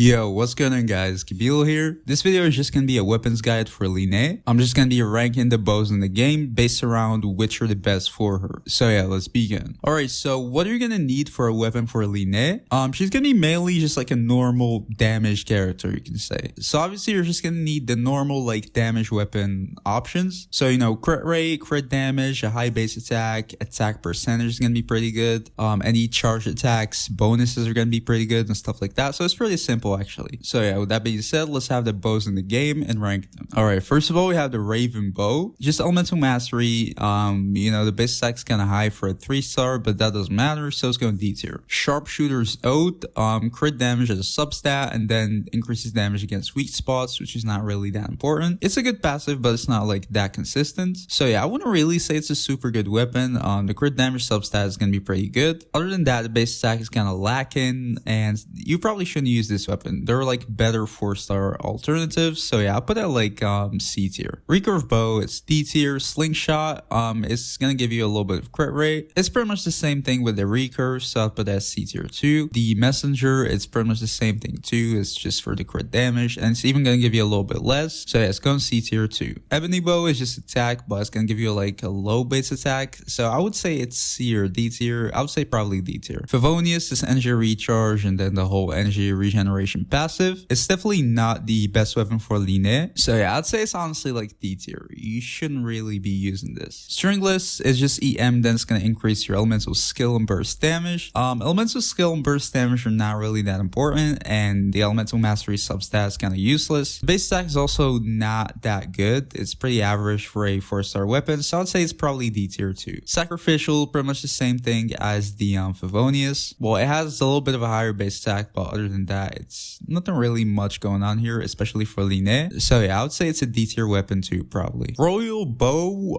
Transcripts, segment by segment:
Yo, what's going on guys, Kabilo here. This video is just gonna be a weapons guide for Lyney. I'm just gonna be ranking the bows in the game based around which are the best for her. So yeah, let's begin. Alright, so what are you gonna need for a weapon for Lyney? She's gonna be mainly just like a normal damage character, you can say. So obviously you're just gonna need the normal like damage weapon options. So you know, crit rate, crit damage, a high base attack, attack percentage is gonna be pretty good. Any charge attacks, bonuses are gonna be pretty good and stuff like that. So it's pretty simple actually. So yeah, with that being said, let's have the bows in the game and rank them. Alright, first of all, we have the Raven bow. Just elemental mastery. You know, the base attack is kind of high for a 3-star, but that doesn't matter, so it's going D tier. Sharpshooter's Oath, crit damage as a substat, and then increases damage against weak spots, which is not really that important. It's a good passive, but it's not like that consistent. So yeah, I wouldn't really say it's a super good weapon. The crit damage substat is going to be pretty good. Other than that, the base attack is kind of lacking, and you probably shouldn't use this weapon. There are like better 4-star alternatives. So yeah, I'll put it like C tier. Recurve bow, it's D tier. Slingshot, it's gonna give you a little bit of crit rate. It's pretty much the same thing with the recurve, so I'll put that C tier too. The messenger, it's pretty much the same thing too. It's just for the crit damage, and it's even gonna give you a little bit less. So yeah, it's going C tier too. Ebony bow is just attack, but it's gonna give you like a low base attack. So I would say it's C or D tier. I would say probably D tier. Favonius is energy recharge, and then the whole energy regeneration passive. It's definitely not the best weapon for Lyney. So yeah, I'd say it's honestly like D tier. You shouldn't really be using this. Stringless is just EM, then it's going to increase your elemental skill and burst damage. Elemental skill and burst damage are not really that important, and the elemental mastery substat is kind of useless. Base attack is also not that good. It's pretty average for a 4-star weapon, so I'd say it's probably D tier too. Sacrificial, pretty much the same thing as the Favonius. Well, it has a little bit of a higher base attack, but other than that, it's nothing really much going on here, especially for Lyney. So yeah, I would say it's a D tier weapon too, probably. Royal bow,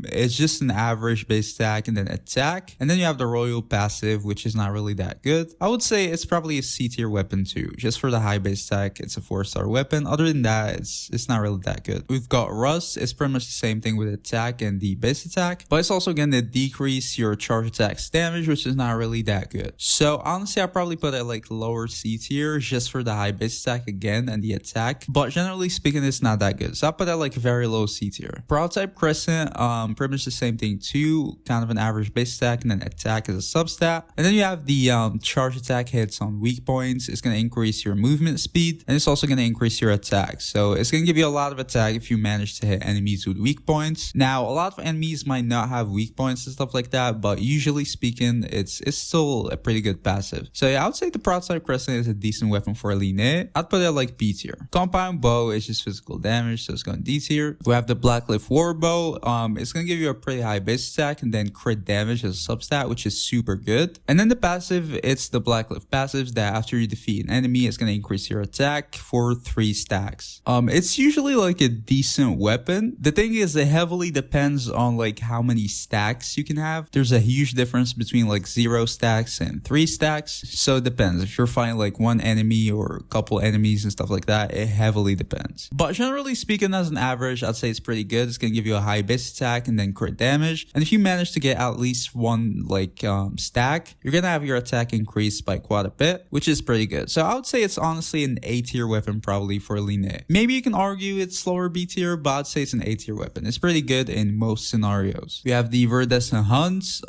it's just an average base attack and then attack, and then you have the royal passive, which is not really that good. I would say it's probably a C tier weapon too, just for the high base attack. It's a 4-star weapon. Other than that, it's not really that good. We've got Rust. It's pretty much the same thing with attack and the base attack, but it's also going to decrease your charge attacks damage, which is not really that good. So honestly, I probably put it like lower C tier just for the high base attack again and the attack, but generally speaking, it's not that good. So I put that like very low C tier. Proud type Crescent, pretty much the same thing too, kind of an average base attack and then attack as a substat. And then you have the charge attack hits on weak points. It's going to increase your movement speed, and it's also going to increase your attack. So it's going to give you a lot of attack if you manage to hit enemies with weak points. Now, a lot of enemies might not have weak points and stuff like that, but usually speaking, it's still a pretty good passive. So yeah, I would say the Proud type Crescent is a decent weapon for Lyney. I'd put it like B tier. Compound bow is just physical damage, so it's going D tier. We have the Blackcliff war bow. It's going to give you a pretty high base attack and then crit damage as a substat, which is super good. And then the passive, it's the Blackcliff passives that after you defeat an enemy, it's going to increase your attack for 3 stacks. It's usually like a decent weapon. The thing is, it heavily depends on like how many stacks you can have. There's a huge difference between like 0 stacks and 3 stacks. So it depends. If you're fighting like one enemy or a couple enemies and stuff like that, it heavily depends. But generally speaking, as an average, I'd say it's pretty good. It's going to give you a high base attack and then crit damage. And if you manage to get at least one like stack, you're going to have your attack increased by quite a bit, which is pretty good. So I would say it's honestly an A tier weapon probably for Lyney. Maybe you can argue it's lower B tier, but I'd say it's an A tier weapon. It's pretty good in most scenarios. We have the Verdescent Hunts.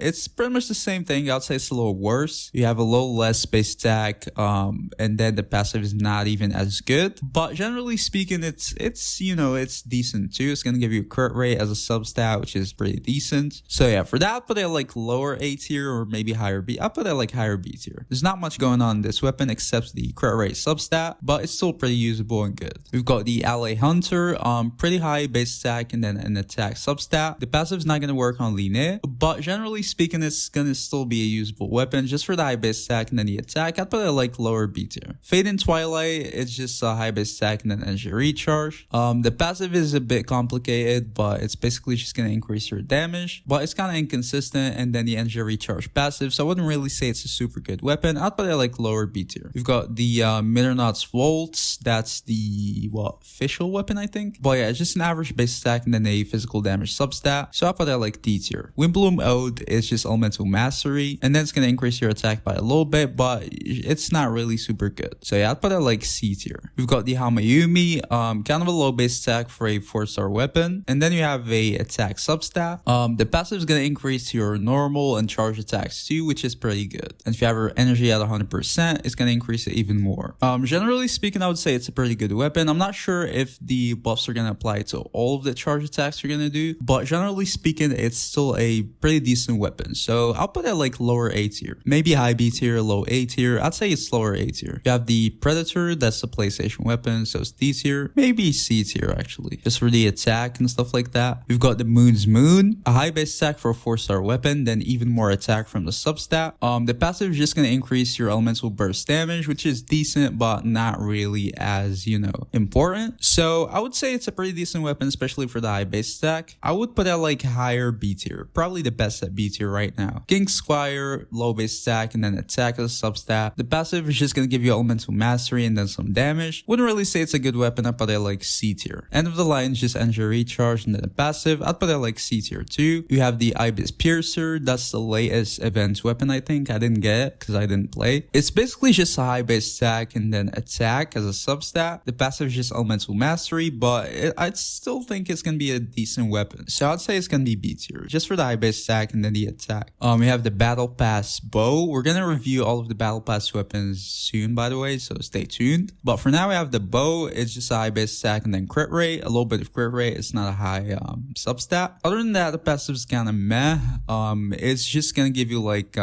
It's pretty much the same thing. I'd say it's a little worse. You have a little less base attack, and then the passive is not even as good. But generally speaking, it's you know, it's decent too. It's gonna give you a crit rate as a substat, which is pretty decent. So yeah, for that, I'll put it like lower A tier or maybe higher B. I'll put it like higher B tier. There's not much going on in this weapon except the crit rate substat, but it's still pretty usable and good. We've got the Ally Hunter, pretty high base attack and then an attack substat. The passive is not gonna work on Lyney, but generally speaking, it's gonna still be a usable weapon just for the high base attack and then the attack. I'd put it like lower B tier. Fade in Twilight, it's just a high base attack and then energy recharge. The passive is a bit complicated, but it's basically just going to increase your damage, but it's kind of inconsistent. And then the energy recharge passive, so I wouldn't really say it's a super good weapon. I'd put it like lower B tier. We've got the Middernaut's Volts. That's the official weapon, I think. But yeah, it's just an average base attack and then a physical damage substat, so I'll put that like D tier. Windbloom Ode is just elemental mastery, and then it's going to increase your attack by a little bit, but it's not really super good. So yeah, I'd put it like C tier. We've got the Hamayumi, kind of a low base attack for a 4-star weapon. And then you have a attack substat. The passive is going to increase your normal and charge attacks too, which is pretty good. And if you have your energy at 100%, it's going to increase it even more. Generally speaking, I would say it's a pretty good weapon. I'm not sure if the buffs are going to apply to all of the charge attacks you're going to do, but generally speaking, it's still a pretty decent weapon. So I'll put it like lower A tier, maybe high B tier, low A tier. I'd say it's lower A tier. You have the Predator, that's the PlayStation weapon, so it's D tier, maybe C tier actually, just for the attack and stuff like that. We've got the Moon's Moon, a high base attack for a 4-star weapon, then even more attack from the substat. The passive is just going to increase your elemental burst damage, which is decent, but not really as, important. So I would say it's a pretty decent weapon, especially for the high base attack. I would put it like higher B tier, probably the best at B tier right now. King Squire, low base attack, and then attack as a substat. The passive is just going to give you elemental mastery and then some damage. Wouldn't really say it's a good weapon. I'd put it like C tier. End of the line is just energy recharge and then a passive. I'd put it like C tier too. You have the Ibis Piercer. That's the latest event weapon, I think. I didn't get it because I didn't play. It's basically just a high base attack and then attack as a substat. The passive is just elemental mastery, but I'd still think it's going to be a decent weapon. So I'd say it's going to be B tier, just for the high base attack and then the attack. We have the Battle Pass bow. We're going to review all of the Battle Pass weapons soon, by the way, so stay tuned. But for now, we have the bow. It's just a high base attack and then crit rate, a little bit of crit rate. It's not a high substat. Other than that, the passive is kind of meh. It's just going to give you like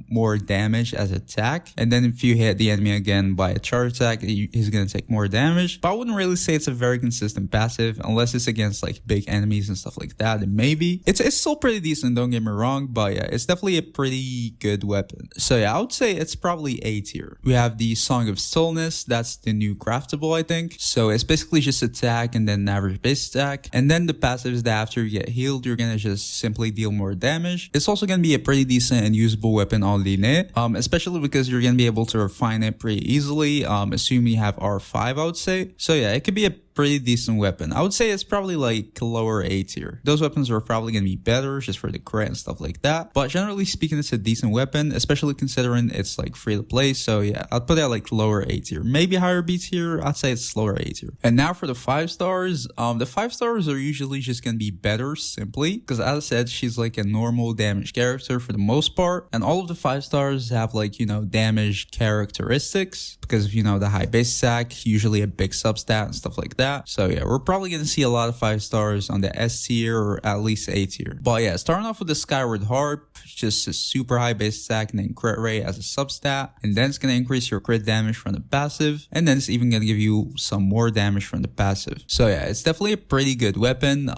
more damage as attack. And then if you hit the enemy again by a charge attack, he's going to take more damage. But I wouldn't really say it's a very consistent passive unless it's against like big enemies and stuff like that. And maybe it's still pretty decent, don't get me wrong, but yeah, it's definitely a pretty good weapon. So yeah, I would say it's probably A tier. We have the Song of Stillness. That's the new craftable, I think. So it's basically just attack and then average base attack. And then the passive is that after you get healed, you're going to just simply deal more damage. It's also going to be a pretty decent and usable weapon on Lyney, especially because you're going to be able to refine it pretty easily, assuming you have R5, I would say. So yeah, it could be a pretty decent weapon. I would say it's probably like lower A tier. Those weapons are probably going to be better just for the crit and stuff like that. But generally speaking, it's a decent weapon, especially considering it's like free to play. So yeah, I'd put that like lower A tier, maybe higher B tier. I'd say it's lower A tier. And now for the 5 stars. The 5 stars are usually just going to be better simply because, as I said, she's like a normal damage character for the most part. And all of the 5 stars have like, damage characteristics because of, the high base attack, usually a big substat and stuff like that. So yeah, we're probably going to see a lot of 5 stars on the S tier or at least A tier. But yeah, starting off with the Skyward Harp, just a super high base attack and then crit rate as a substat. And then it's going to increase your crit damage from the passive. And then it's even going to give you some more damage from the passive. So yeah, it's definitely a pretty good weapon.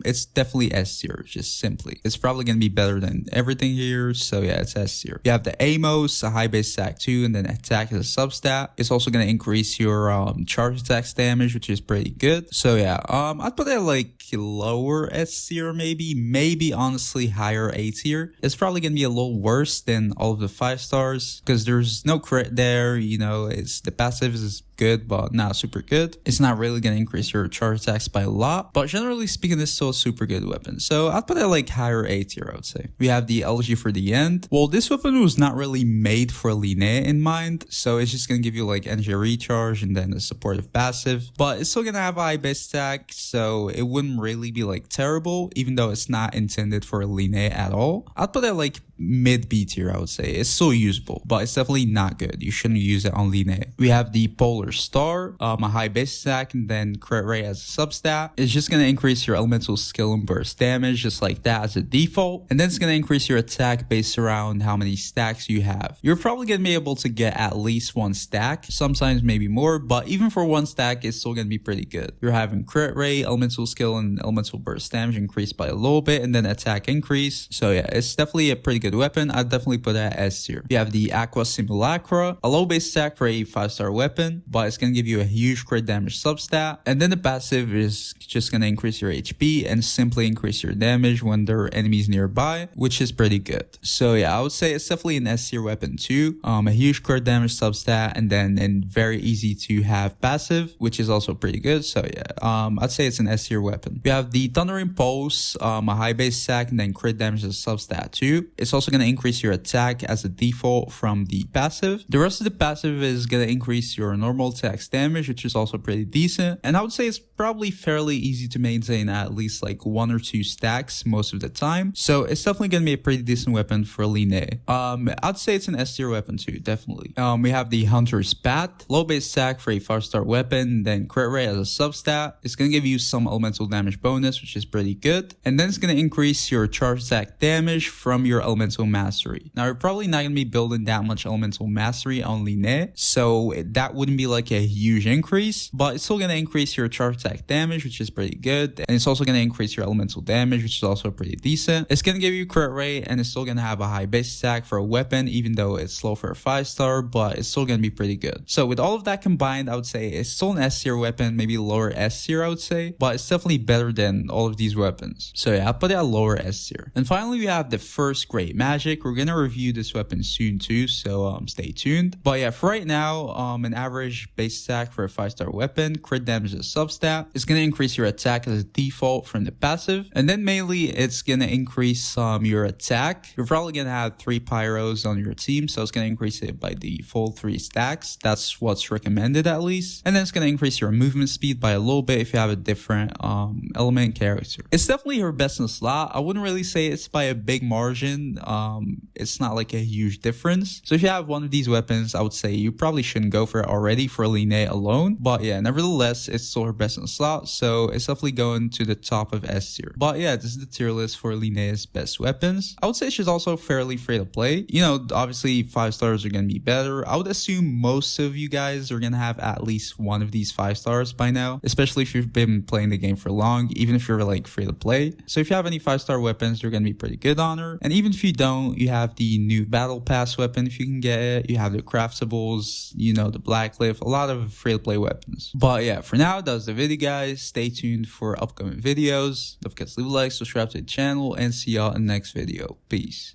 It's definitely S tier, just simply. It's probably going to be better than everything here. So yeah, it's S tier. You have the Amos, a high base attack too, and then attack as a substat. It's also going to increase your charge attacks damage, which is pretty good. So yeah, I'd put it like lower S tier, maybe honestly higher A tier. It's probably gonna be a little worse than all of the 5 stars because there's no crit there. It's the passive is good, but not super good. It's not really gonna increase your charge attacks by a lot, but generally speaking, it's still a super good weapon. So I'd put it like higher A tier, I would say. We have the LG for the end. Well, this weapon was not really made for Lyney in mind, so it's just gonna give you like energy recharge and then a supportive passive, but it's still gonna have a high base attack, so it wouldn't really be like terrible, even though it's not intended for Lyney at all. I'd put it like mid B tier, I would say. It's still usable, but it's definitely not good. You shouldn't use it on Lyney. We have the Polar Star, a high base attack and then crit rate as a substat. It's just going to increase your elemental skill and burst damage just like that as a default, and then it's going to increase your attack based around how many stacks you have. You're probably going to be able to get at least 1 stack, sometimes maybe more, but even for 1 stack, it's still going to be pretty good. You're having crit rate, elemental skill, and elemental burst damage increased by a little bit, and then attack increase. So yeah, it's definitely a pretty good weapon. I'd definitely put that S tier. You have the Aqua Simulacra, a low base attack for a 5-star weapon, but it's going to give you a huge crit damage substat. And then the passive is just going to increase your HP and simply increase your damage when there are enemies nearby, which is pretty good. So yeah, I would say it's definitely an S tier weapon too. A huge crit damage substat and then very easy to have passive, which is also pretty good. So yeah, I'd say it's an S tier weapon. We have the Thundering Pulse, a high base attack and then crit damage as a substat too. It's also going to increase your attack as a default from the passive. The rest of the passive is going to increase your normal attacks damage, which is also pretty decent. And I would say it's probably fairly easy to maintain at least like 1 or 2 stacks most of the time. So it's definitely going to be a pretty decent weapon for Lyney. I'd say it's an S tier weapon too, definitely. We have the Hunter's Bat, low base attack for a 5-star weapon, then crit rate as a substat. It's going to give you some elemental damage bonus, which is pretty good. And then it's going to increase your charge attack damage from your elemental mastery. Now, you're probably not going to be building that much elemental mastery on Lyney, so that wouldn't be like a huge increase, but it's still going to increase your charge attack damage, which is pretty good. And it's also going to increase your elemental damage, which is also pretty decent. It's going to give you crit rate, and it's still going to have a high base attack for a weapon, even though it's slow for a 5-star, but it's still going to be pretty good. So with all of that combined, I would say it's still an S tier weapon, maybe lower S tier, I would say, but it's definitely better than all of these weapons. So yeah, I'll put it at lower S tier. And finally, we have the first great magic. We're going to review this weapon soon too, so stay tuned. But yeah, for right now, an average base attack for a 5-star weapon, crit damage as a substat. It's going to increase your attack as a default from the passive, and then mainly it's going to increase your attack. You're probably going to have 3 pyros on your team, so it's going to increase it by default 3 stacks. That's what's recommended at least. And then it's going to increase your movement speed by a little bit if you have a different element character. It's definitely your best in the slot. I wouldn't really say it's by a big margin. It's not like a huge difference. So if you have one of these weapons, I would say you probably shouldn't go for it already for Lyney alone. But yeah, nevertheless, it's still her best in the slot, so it's definitely going to the top of S tier. But yeah, this is the tier list for Lyney's best weapons. I would say she's also fairly free to play. You know, obviously 5 stars are going to be better. I would assume most of you guys are going to have at least one of these 5 stars by now, especially if you've been playing the game for long, even if you're like free to play. So if you have any 5-star weapons, you're going to be pretty good on her. And even if you don't, you have the new battle pass weapon if you can get it. You have the craftables, you know, the black cliff, a lot of free to play weapons. But yeah, for now, that's the video, guys. Stay tuned for upcoming videos. Don't forget to leave a like, subscribe to the channel, and see y'all in the next video. Peace.